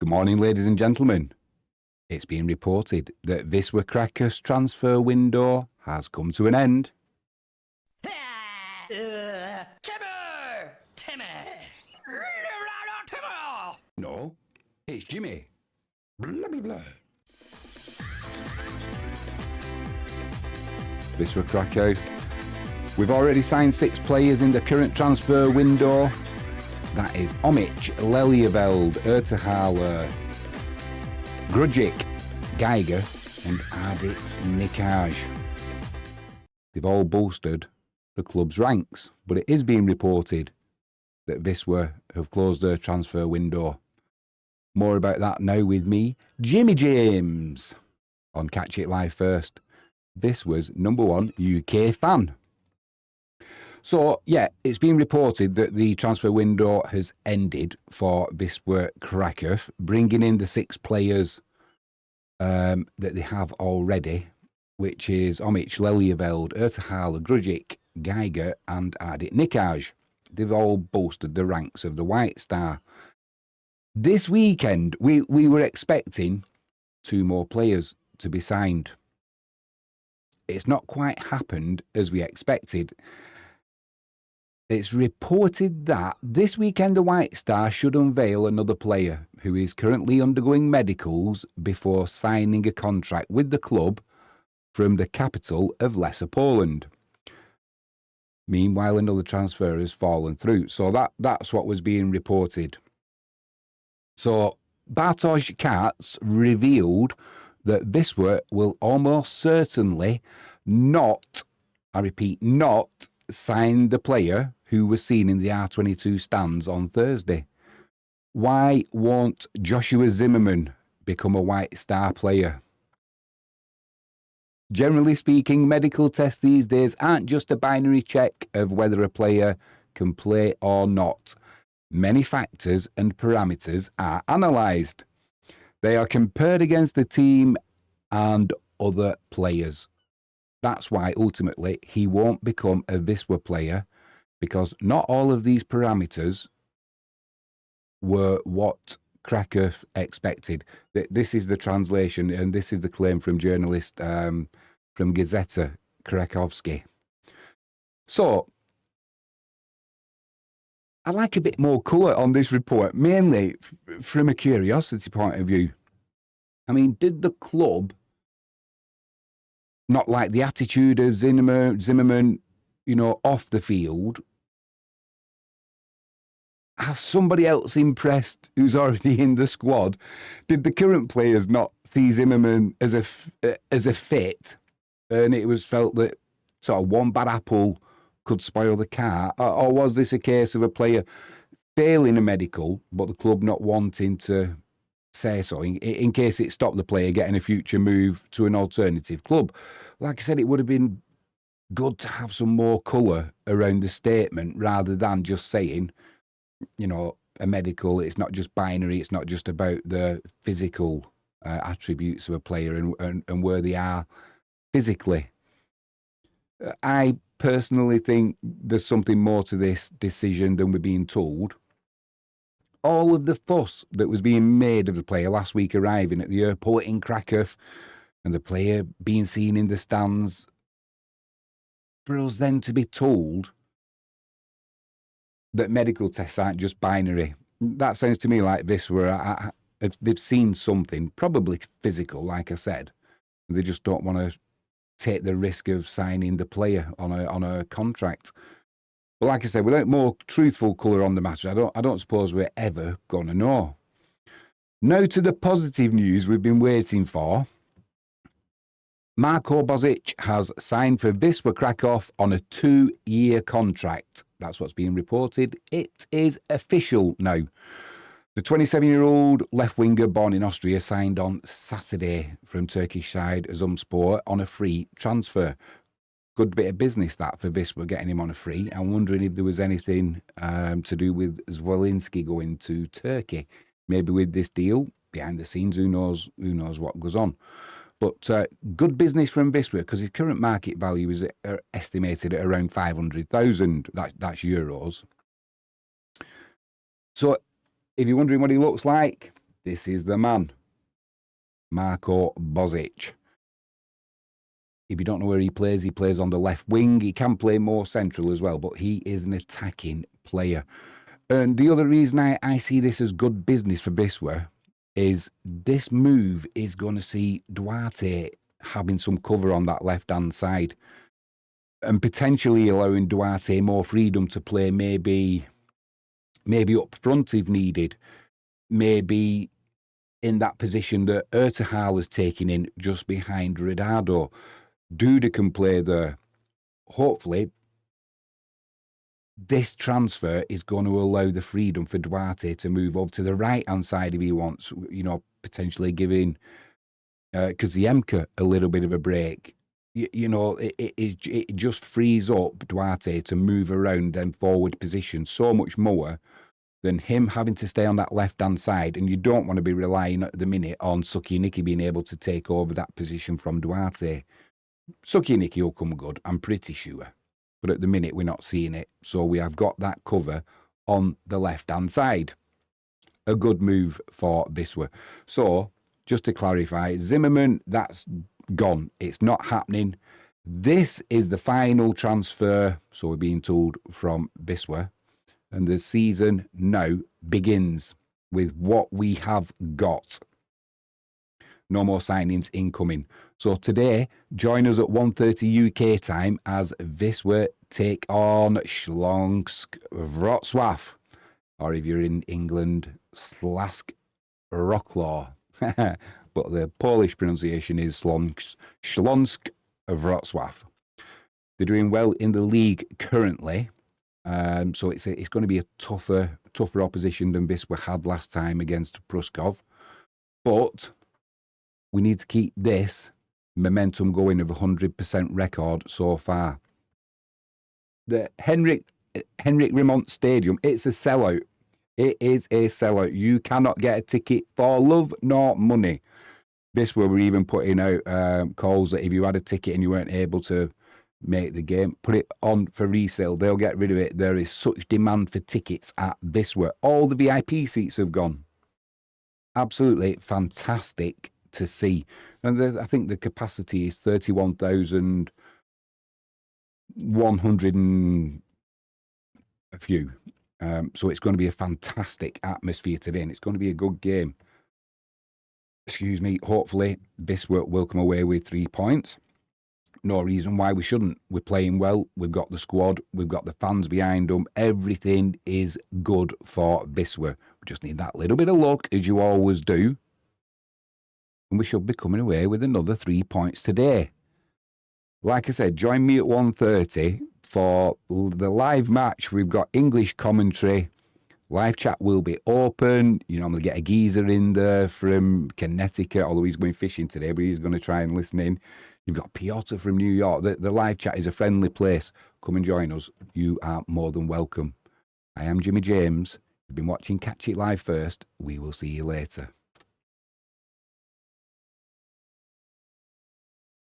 Good morning, ladies and gentlemen. It's been reported that Wisla Krakow's transfer window has come to an end. No, it's Jimmy. Blah, blah, blah. Wisla Krakow. We've already signed 6 players in the current transfer window. That is Omic, Lelyeveld, Ertehaler, Grujic, Geiger and Ardit Nikaj. They've all bolstered the club's ranks, but it is being reported that Wisla have closed their transfer window. More about that now with me, Jimmy James, on Catch It Live First, Wisla's #1 UK fan. So, yeah, it's been reported that the transfer window has ended for Wisla Krakow, bringing in the 6 players that they have already, which is Omic, Lelyeveld, Ertehaler, Grujic, Geiger and Ardit Nikaj. They've all bolstered the ranks of the White Star. This weekend, we were expecting 2 more players to be signed. It's not quite happened as we expected. It's reported that this weekend the White Star should unveil another player who is currently undergoing medicals before signing a contract with the club from the capital of Lesser Poland. Meanwhile, another transfer has fallen through. So that's what was being reported. So Bartosz Katz revealed that Wisla will almost certainly not, I repeat, not sign the player who was seen in the R22 stands on Thursday. Why won't Joshua Zimmerman become a White Star player? Generally speaking, medical tests these days aren't just a binary check of whether a player can play or not. Many factors and parameters are analysed. They are compared against the team and other players. That's why ultimately he won't become a Wisla player, because not all of these parameters were what Krakow expected. This is the translation, and this is the claim from journalist from Gazeta Krakowski. So, I like a bit more colour on this report, mainly from a curiosity point of view. I mean, did the club not like the attitude of Zimmerman, you know, off the field? Has somebody else impressed who's already in the squad? Did the current players not see Zimmerman as a fit, and it was felt that sort of one bad apple could spoil the car? Or was this a case of a player failing a medical, but the club not wanting to say so in case it stopped the player getting a future move to an alternative club? Like I said, it would have been good to have some more colour around the statement rather than just saying, you know, a medical. It's not just binary. It's not just about the physical attributes of a player and where they are physically. I personally think there's something more to this decision than we're being told. All of the fuss that was being made of the player last week arriving at the airport in Krakow and the player being seen in the stands, for us then to be told that medical tests aren't just binary. That sounds to me like this, where they've seen something, probably physical, like I said. They just don't want to take the risk of signing the player on a contract. But like I said, without more truthful colour on the matter, I don't suppose we're ever going to know. Now to the positive news we've been waiting for. Marko Bozic has signed for Wisla Krakow on a 2-year contract. That's what's being reported. It is official now. The 27-year-old left-winger born in Austria signed on Saturday from Turkish side Azumspor on a free transfer. Good bit of business that for Wisla, getting him on a free. I'm wondering if there was anything to do with Zwolinski going to Turkey. Maybe with this deal, behind the scenes, who knows what goes on. But good business from Wisla, because his current market value is estimated at around 500,000. That's euros. So if you're wondering what he looks like, This is the man, Marko Bozic. If you don't know where he plays on the left wing. He can play more central as well, but he is an attacking player. And the other reason I see this as good business for Wisla is this move is going to see Duarte having some cover on that left-hand side and potentially allowing Duarte more freedom to play maybe up front if needed, maybe in that position that Ertehal is taking in just behind Redado. Duda can play there. Hopefully, this transfer is going to allow the freedom for Duarte to move over to the right-hand side if he wants, you know, potentially giving Kaziemka a little bit of a break. You know, it just frees up Duarte to move around them forward positions so much more than him having to stay on that left-hand side. And you don't want to be relying at the minute on Suki being able to take over that position from Duarte. Suki will come good, I'm pretty sure. But at the minute, we're not seeing it. So we have got that cover on the left-hand side. A good move for Wisla. So, just to clarify, Zimmerman, that's gone. It's not happening. This is the final transfer, so we're being told, from Wisla. And the season now begins with what we have got. No more signings incoming. So today, join us at 1:30 UK time as Wisla take on Śląsk Wrocław. Or if you're in England, Śląsk Wrocław. But the Polish pronunciation is Śląsk Wrocław. They're doing well in the league currently. So it's going to be a tougher opposition than Wisla had last time against Pruskov. But we need to keep this momentum going of 100% record so far. The Henrik Remont Stadium, it's a sellout. It is a sellout. You cannot get a ticket for love nor money. Wisla were even putting out calls that if you had a ticket and you weren't able to make the game, put it on for resale. They'll get rid of it. There is such demand for tickets at Wisla. All the VIP seats have gone. Absolutely fantastic to see. And I think the capacity is 31,100 and a few. So it's going to be a fantastic atmosphere today, and it's going to be a good game. Excuse me. Hopefully, Wisla will come away with 3 points. No reason why we shouldn't. We're playing well. We've got the squad. We've got the fans behind them. Everything is good for Wisla. We just need that little bit of luck, as you always do. And we should be coming away with another 3 points today. Like I said, join me at 1:30 for the live match. We've got English commentary. Live chat will be open. You normally get a geezer in there from Connecticut, although he's going fishing today, but he's going to try and listen in. You've got Piotr from New York. The live chat is a friendly place. Come and join us. You are more than welcome. I am Jimmy James. You've been watching Catch It Live First. We will see you later.